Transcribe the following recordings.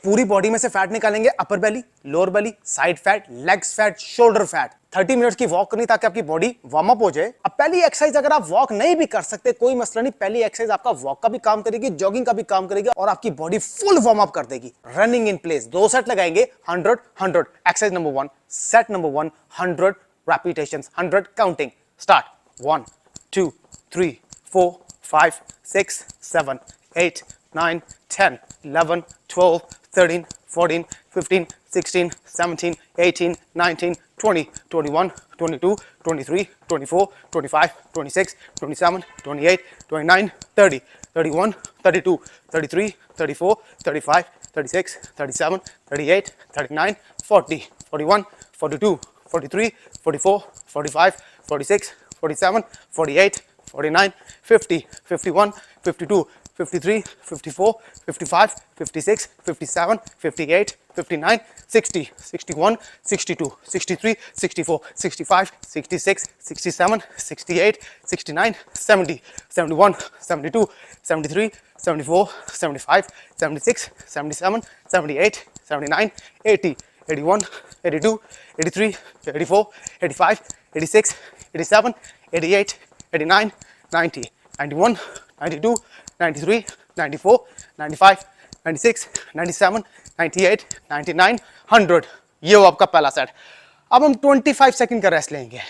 पूरी बॉडी में से फैट निकालेंगे, upper belly, lower belly, side fat, legs fat, shoulder fat. 30 minutes की वॉक करनी ताकि आपकी बॉडी वार्म अप हो जाए। अब पहली एक्सरसाइज अगर आप वॉक नहीं भी कर सकते कोई मसला नहीं, पहली एक्सरसाइज आपका वॉक का भी काम करेगी, जॉगिंग का भी काम करेगी और आपकी बॉडी फुल वार्म अप कर देगी। रनिंग इन प्लेस 2 सेट लगाएंगे 100 100। Exercise number 1, set number 1, 100 repetitions, 100 counting. Start. 1 2 3 4 5 6 7 8 9 10 11 12 13 14 15 16 17 18 19 20 21 22 23 24 25 26 27 28 29 30 31 32 33 34 35 36 37 38 39 40 41 42 43 44 45 46 47 48 49 50 51 52 53 54 55 56 57 58 59 60 61 62 63 64 65 66 67 68 69 70 71 72 73 74 75 76 77 78 79 80 81 82 83 84 85 86 87 88 89 90 91 92 93 94 95 96 97 98 99 100। ये हो आपका पहला सेट। अब हम 25 सेकंड का रेस्ट लेंगे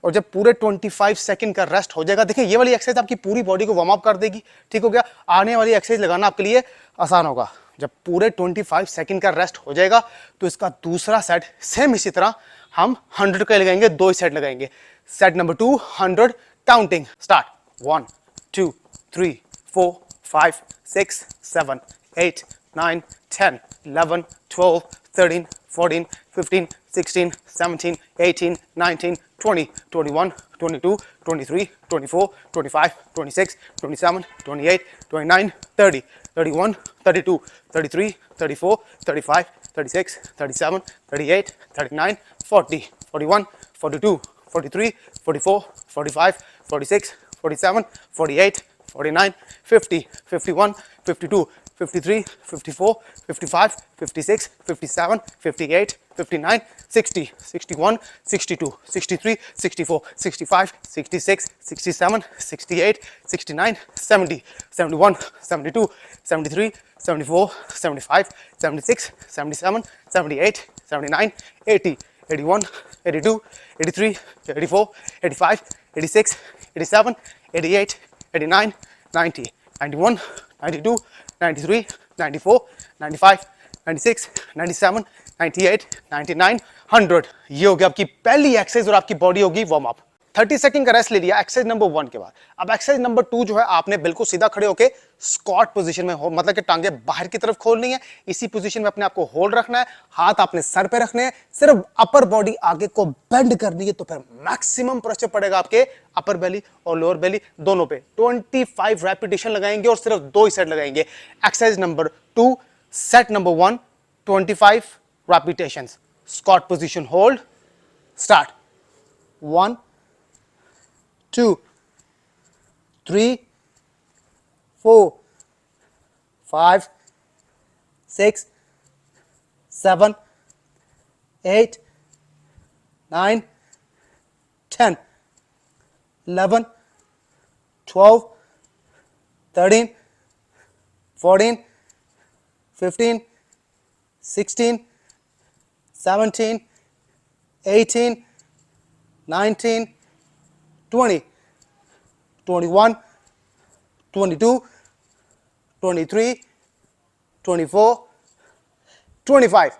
और जब पूरे 25 सेकंड का रेस्ट हो जाएगा, देखिए ये वाली एक्सरसाइज आपकी पूरी बॉडी को वार्म अप कर देगी। ठीक हो गया। आने वाली एक्सरसाइज लगाना आपके लिए आसान होगा। जब पूरे 25 सेकंड का रेस्ट हो जाएगा तो इसका दूसरा सेट सेम इसी तरह हम 100 का लगाएंगे, 2 सेट लगाएंगे। Set number 2, 100 counting. स्टार्ट। 1 2 3 4 5 6 7 8 9 10 11 12 13 14 15 16 17 18 19 20 21 22 23 24 25 26 27 28 29 30 31 32 33 34 35 36 37 38 39 40 41 42 43 44 45 46 47 48 49 50 51 52 53 54 55 56 57 58 59 60 61 62 63 64 65 66 67 68 69 70 71 72 73 74 75 76 77 78 79 80 81 82 83 84 85 86 87 88 89 90 91 92 93 94 95 96 97 98 99 100। ये हो गया आपकी पहली एक्सरसाइज और आपकी बॉडी होगी वार्म अप। 30 सेकंड का रेस्ट ले लिया एक्सरसाइज नंबर 1 के बाद। अब एक्सरसाइज नंबर 2 जो है आपने बिल्कुल सीधा खड़े होके स्क्वाट पोजीशन में हो, मतलब कि टांगे बाहर की तरफ खोलनी है। इसी पोजीशन में अपने आप को होल्ड रखना है, हाथ आपने सर पे रखने हैं, सिर्फ अपर बॉडी आगे को बेंड करनी है तो फिर मैक्सिमम प्रेशर पड़ेगा आपके अपर बेली और लोअर बेली दोनों पे। 25 रेपिटेशन लगाएंगे और सिर्फ 2 ही सेट लगाएंगे। Exercise number 2, set number 1, 25 repetitions. Squat position hold. Start. 1 2 3 4 5 6 7 8 9 10 11 12 13 14 15 16 17 18 19 20 21 22 23 24 25।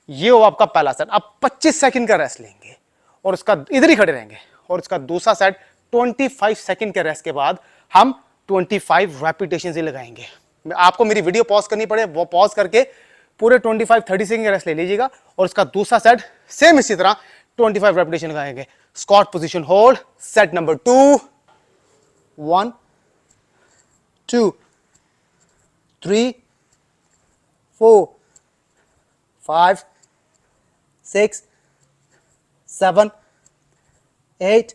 ये हो आपका पहला सेट। अब 25 सेकंड का रेस्ट लेंगे और उसका इधर ही खड़े रहेंगे और उसका दूसरा सेट 25 सेकंड के रेस्ट के बाद हम 25 रेपिटेशन ही लगाएंगे। आपको मेरी वीडियो पॉज करनी पड़े, वो पॉज करके पूरे 25-30 सेकंड का रेस्ट ले लीजिएगा और उसका दूसरा सेट सेम इसी तरह 25 रेपिटेशन लगाएंगे। Squat position hold. Set number 2, 1 2 3 4 5 6 7 8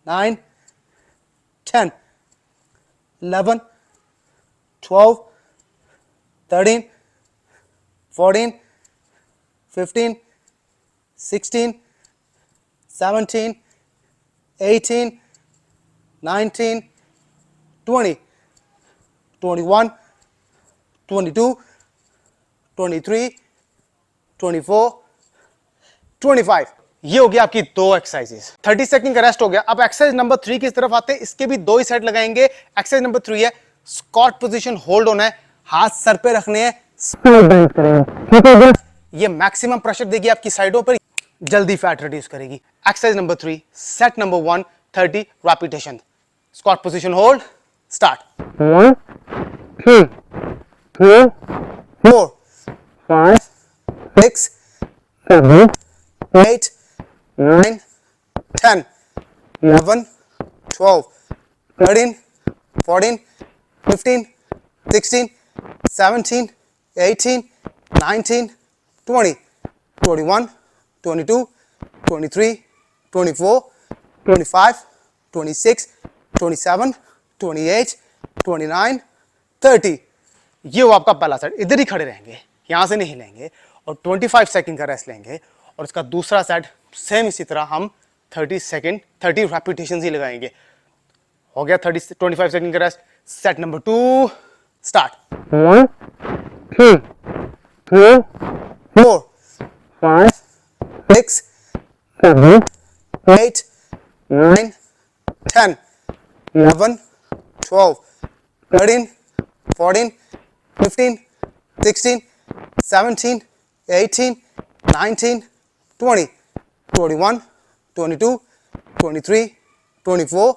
9 10 11 12 13, 14, 15, 16, 17, 18, 19, 20, 21, 22, 23, 24, 25। ये हो गया आपकी दो एक्सरसाइजेस। 30 सेकंड का रेस्ट हो गया। अब एक्सरसाइज नंबर 3 की तरफ आते हैं। इसके भी दो ही सेट लगाएंगे। एक्सरसाइज नंबर 3 है स्क्वाट पोजीशन, होल्ड होना है, हाथ सर पे रखने हैं, ये मैक्सिमम प्रेशर देगी आपकी साइडों पर, जल्दी फैट रिड्यूस करेगी। Exercise number 3, set number 1, 30 repetition. Squat position hold, start. 1 2 3 4 5 6 7 8 9 10 11 12 13 14 15 16 17 18 19 20 21 22 23 24 25 26 27 28 29 30। ये वो आपका पहला सेट। इधर ही खड़े रहेंगे, यहां से नहीं हिलेंगे, और 25 सेकंड का रेस्ट लेंगे। और इसका दूसरा सेट सेम इसी तरह हम 30 सेकंड 30 रेपिटेशंस ही लगाएंगे। हो गया 25 सेकंड का रेस्ट। Set number 2, start. 1 2 3 4 5 6 7 8 9 10 11 12 13 14 15 16 17 18 19 20 21 22 23 24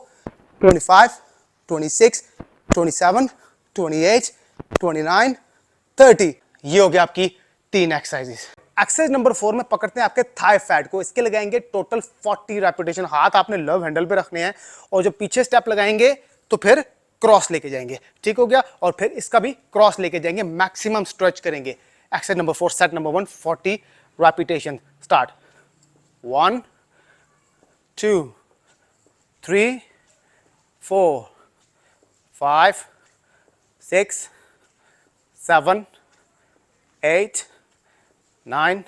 25 26 27 28 29 30। ये हो गया आपकी 3 एक्सरसाइजेस। एक्सरसाइज नंबर 4 में पकड़ते हैं आपके थाई फैट को। इसके लगाएंगे टोटल 40 रेपिटेशन। हाथ आपने लव हैंडल पे रखने हैं, और जो पीछे स्टेप लगाएंगे तो फिर क्रॉस लेके जाएंगे। ठीक हो गया। और फिर इसका भी क्रॉस लेके जाएंगे, मैक्सिमम स्ट्रेच करेंगे। Exercise number 4, set number 1, 40 repetition, start. 1 2 3 4 5 6 7 8 9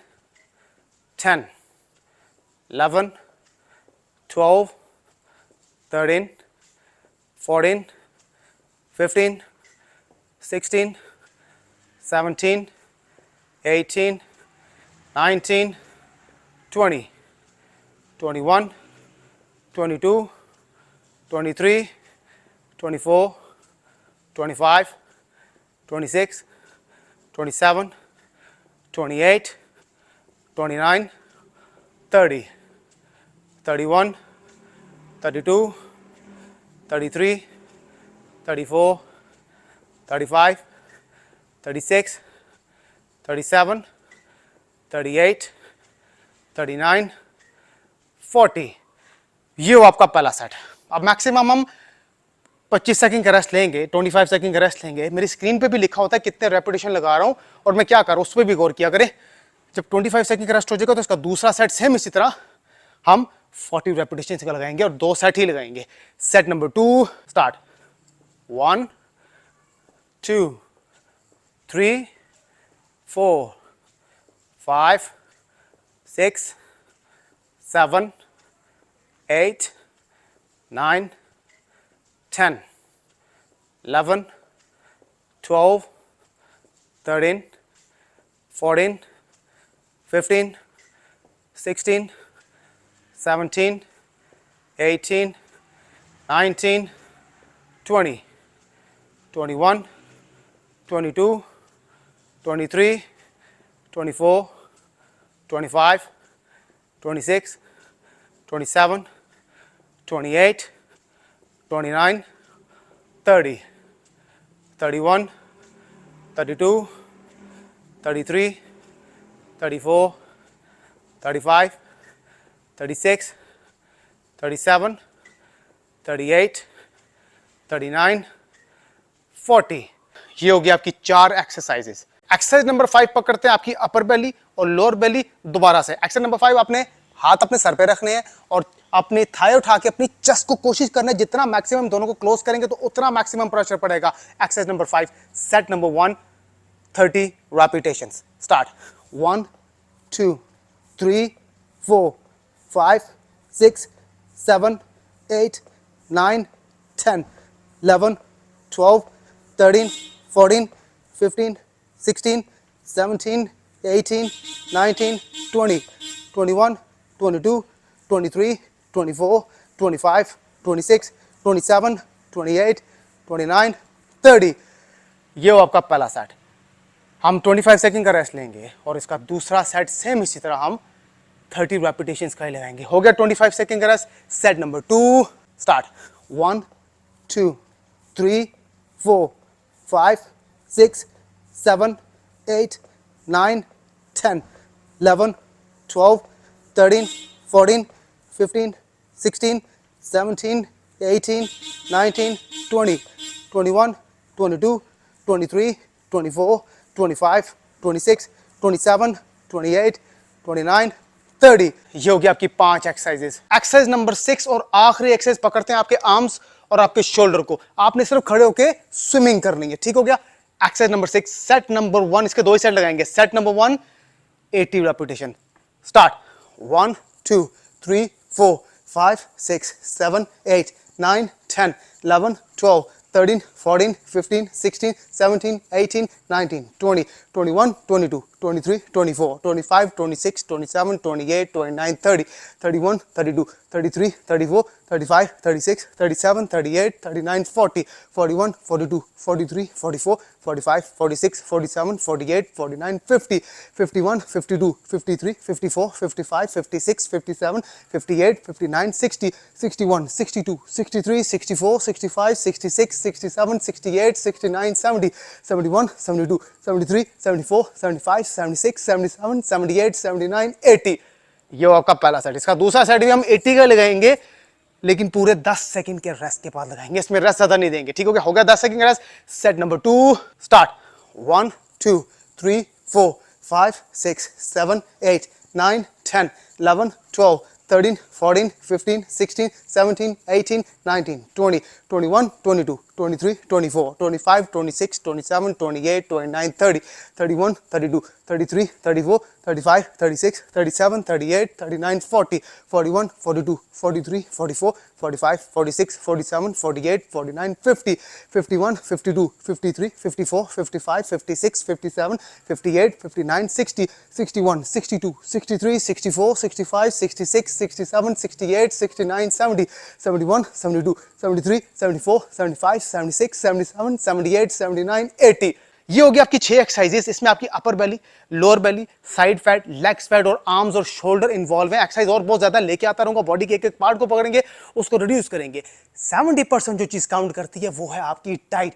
10 11 12 13 14 15 16 17 18 19 20 21 22 23 24 25 26 27 28 29 30 31 32 33 34 35 36 37 38 39 40। ये हो आपका पहला सेट। अब मैक्सिमम हम 25 सेकंड का रेस्ट लेंगे, 25 सेकंड का रेस्ट लेंगे। मेरी स्क्रीन पे भी लिखा होता है कितने रेपिटेशन लगा रहा हूं और मैं क्या कर रहा हूं, उस पर भी गौर किया करें। जब 25 सेकंड का रेस्ट हो जाएगा तो इसका दूसरा सेट सेम इसी तरह हम 40 रेपिटेशन का लगाएंगे, और 2 सेट ही लगाएंगे। Set number 2, start. 1 2 3 4 5 6 7 8 9 10 11 12 13 14 15 16 17 18 19 20 21 22 23 24 25 26 27 28 29 30 31 32 33 34 35 36 37 38 39 40। ये हो गया आपकी 4 एक्सरसाइजेस। एक्सरसाइज नंबर 5 पकड़ते हैं आपकी अपर बेली और लोअर बेली दोबारा से। एक्सरसाइज नंबर 5, आपने हाथ अपने सर पे रखने हैं और अपनी थाई उठा के अपनी चेस्ट को कोशिश करना है, जितना मैक्सिमम दोनों को क्लोज करेंगे तो उतना मैक्सिमम प्रेशर पड़ेगा। Exercise number 5, set number 1, 30 repetitions. Start. 1, 2, 3, 4, 5, 6, 7, 8, 9, 10, 11, 12, 13, 14, 15, 16, 17, 18, 19, 20, 21, 22, 23, 24, 25, 26, 27, 28, 29, 30. ये हो आपका पहला सेट. हम 25 सेकंड का रेस्ट लेंगे और इसका दूसरा सेट सेम इसी तरह हम 30 रेपिटेशंस का ही लगाएंगे. हो गया 25 सेकंड का रेस्ट. Set number 2 start. 1, 2, 3, 4, 5, 6, 7, 8, 9, 10, 11, 12, 13, 14, 15, 16, 17, 18, 19, 20, 21, 22, 23, 24, 25, 26, 27, 28, 29, 30. ये हो गया आपकी 5 एक्सरसाइजेस. एक्सरसाइज नंबर 6 और आखिरी एक्सरसाइज पकड़ते हैं आपके आर्म्स और आपके शोल्डर को. आपने सिर्फ खड़े होके स्विमिंग करनी है. ठीक हो गया. Exercise number 6. सेट नंबर 1, इसके 2 ही सेट लगाएंगे. Set number 1 80 repetition. स्टार्ट. 1, 2, 3, 4, 5, 6, 7, 8, 9, 10, 11, 12, 13, 14, 15, 16, 17, 18, 19, 20, 21, 22, 23, 24, 25, 26, 27, 28, 29, 30, 31, 32, 33, 34, 35, 36, 37, 38, 39, 40, 41, 42, 43, 44, 45, 46, 47, 48, 49, 50, 51, 52, 53, 54, 55, 56, 57, 58, 59, 60, 61, 62, 63, 64, 65, 66, 67, 68, 69, 70, 71, 72, 73, 74, 75, 76, 77, 78, 79, 80. ये आपका पहला सेट. इसका दूसरा सेट भी हम 80 का लगाएंगे, लेकिन पूरे 10 सेकंड के रेस्ट के बाद लगाएंगे. इसमें रेस्ट ज्यादा नहीं देंगे. ठीक हो गया 10 सेकंड का रेस्ट. Set number 2 start. 1, 2, 3, 4, 5, 6, 7, 8, 9, 10, 11, 12, 13, 14, 15, 16, 17, 18, 19, 20, 21, 22, 23, 24, 25, 26, 27, 28, 29, 30, 31, 32, 33, 34, 35, 36, 37, 38, 39, 40, 41, 42, 43, 44, 45, 46, 47, 48, 49, 50, 51, 52, 53, 54, 55, 56, 57, 58, 59, 60, 61, 62, 63, 64, 65, 66, 67, 68, 69, 70, 71, 72, 73, 74, 75, 76, 77, 78, 79, 80. ये हो गया आपकी 6 एक्सरसाइजेस. इसमें आपकी upper belly, lower belly, side fat, legs fat और आर्म्स और शोल्डर इन्वॉल्व है. एक्सरसाइज और बहुत ज्यादा लेके आता रहूंगा. बॉडी के एक एक पार्ट को पकड़ेंगे, उसको रिड्यूस करेंगे. 70% जो चीज काउंट करती है वो है आपकी डाइट.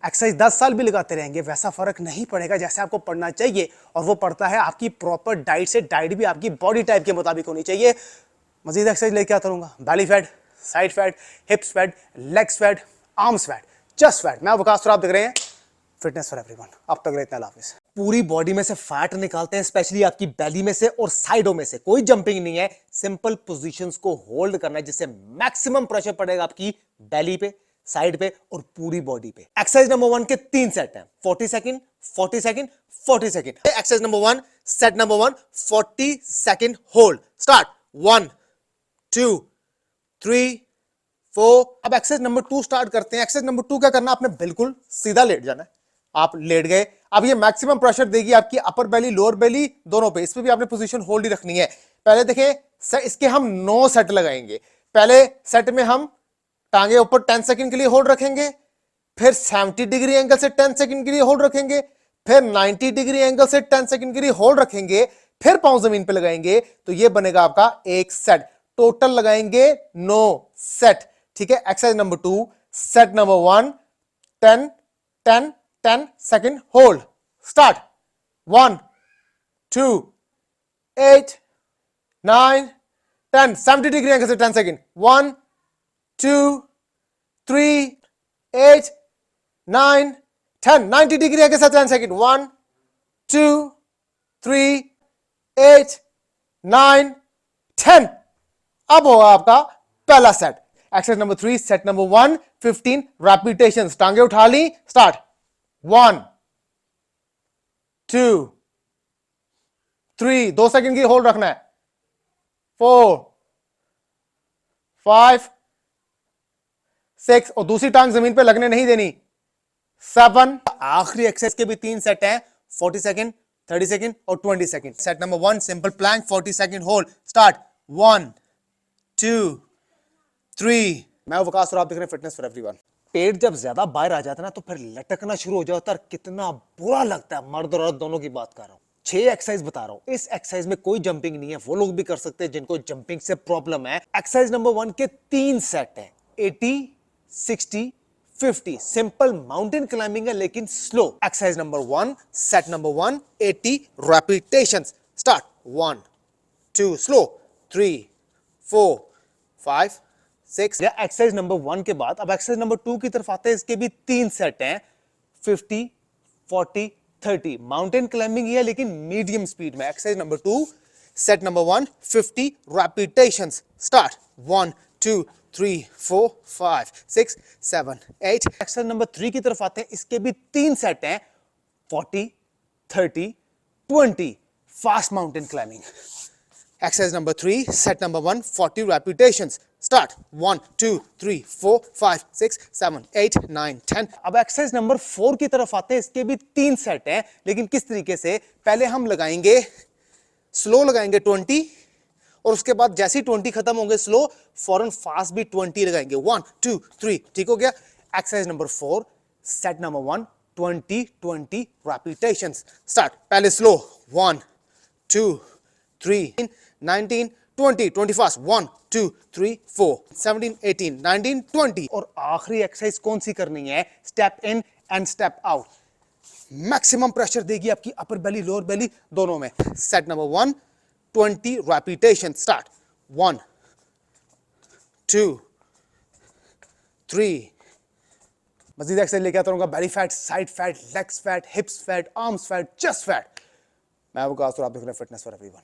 एक्सरसाइज 10 साल भी लगाते रहेंगे, वैसा फर्क नहीं पड़ेगा जैसे आपको पड़ना चाहिए. और वो पड़ता है आपकी प्रॉपर डाइट से. डाइट भी आपकी बॉडी टाइप के मुताबिक होनी चाहिए. मजीद एक्सरसाइज लेके आता रहूंगा. Belly fat, side fat, hips fat, legs fat, arms fat, chest fat. मैं वकास, आप देख रहे हैं फिटनेस फॉर एवरीवन. अब तक इतना हाफिज. पूरी बॉडी में से फैट निकालते हैं, स्पेशली आपकी बेली में से और साइडों में से. कोई जंपिंग नहीं है, सिंपल पोजीशंस को होल्ड करना है जिससे मैक्सिमम प्रेशर पड़ेगा आपकी बेली पे, साइड पे और पूरी बॉडी पे. एक्सरसाइज नंबर 1 के 3 सेट हैं. 40 second, 40 second, 40 second. Exercise number 1, set number 1, 40 second hold. Start. 1, 2, 3, 4. अब एक्सरसाइज नंबर 2 स्टार्ट करते हैं. एक्सरसाइज नंबर 2 क्या करना, आपने बिल्कुल सीधा लेट जाना है. आप लेट गए. अब ये मैक्सिमम प्रेशर देगी आपकी अपर बेली, लोअर बेली दोनों पे. इस पे भी आपने पोजीशन होल्ड ही रखनी है. पहले देखें, इसके हम 9 सेट लगाएंगे. पहले सेट में हम टांगे ऊपर 10 सेकंड के लिए होल्ड रखेंगे, फिर 70 डिग्री एंगल से 10 सेकंड के लिए होल्ड रखेंगे, फिर 90 डिग्री एंगल से 10 सेकंड के लिए होल्ड रखेंगे, फिर पांव जमीन पे लगाएंगे. तो ये बनेगा आपका एक सेट. टोटल लगाएंगे 9 सेट. ठीक है. Exercise number 2, set number 1, 10 10 10 second hold. Start. 1, 2, 8, 9, 10. 70 degree angle से 10 सेकंड. 1, 2, 3, 8, 9, 10. 90 डिग्री एंगल से 10 सेकंड. 1, 2, 3, 8, 9, 10. अब होगा आपका पहला set. Exercise number 3, set number 1, 15 repetitions. टांगे उठा ली. स्टार्ट. 1, 2 3, 2 सेकंड की होल्ड रखना है, 4 5 6, और दूसरी टांग जमीन पे लगने नहीं देनी, 7। आखिरी एक्सरसाइज के भी 3 सेट हैं, 40 सेकंड, 30 सेकंड और 20 second. Set number 1 simple plank, 40 second hold, start. 1 2 3। मैं वकास और आप देख रहे हैं फिटनेस फॉर एवरीवन। पेट जब ज्यादा बाहर आ जाता है ना तो फिर लटकना शुरू हो जाता है, कितना बुरा लगता है। मर्द और औरत दोनों की बात कर रहा हूं। 6 एक्सरसाइज बता रहा हूं। इस एक्सरसाइज में कोई जंपिंग नहीं है, वो लोग भी कर सकते हैं जिनको जंपिंग से प्रॉब्लम है। एक्सरसाइज नंबर 1 के 3 सेट है, 80 60 50। सिंपल माउंटेन क्लाइंबिंग है लेकिन slow. Exercise number 1, set number 1, 80 repetitions, start. 1 2, slow, 3 4 5 6। Exercise number 1 के बाद अब एक्सरसाइज नंबर 2 की तरफ आते हैं। इसके भी 3 सेट हैं, 50 40 30। माउंटेन क्लाइंबिंग ही है लेकिन मीडियम स्पीड में। Exercise number 2, set number 1, 50 repetitions, start. 1 2 3 4 5 6 7 8। Exercise number 3 की तरफ आते हैं। इसके भी 3 सेट हैं, 40 30 20। Fast mountain climbing. Exercise number 3, set number 1, 40 repetitions. Start. 1 2 3 4 5 6 7 8 9 10। अब एक्सरसाइज नंबर 4 की तरफ आते हैं। इसके भी 3 सेट हैं लेकिन किस तरीके से, पहले हम लगाएंगे स्लो, लगाएंगे 20 और उसके बाद जैसे ही 20 खत्म होंगे स्लो, फौरन फास्ट भी 20 लगाएंगे। 1 2 3। ठीक हो गया। Exercise number 4, set number 1, 20 20 repetitions. Start. पहले स्लो, 1 2 3 19 20 20 फास्ट, 1 2 3 4 17 18 19 20। और आखिरी एक्सरसाइज कौन सी करनी है, step in and step out. Maximum pressure देगी आपकी अपर बेली लोअर बेली दोनों में। Set number 1, 20 repetition, start. 1 2 3। मजीद एक्सरसाइज लेके आता रहूंगा, belly fat, side fat, legs fat, hips fat, arms fat, chest fat. मैं वकास और आप देख रहे हैं फिटनेस फॉर एवरीवन।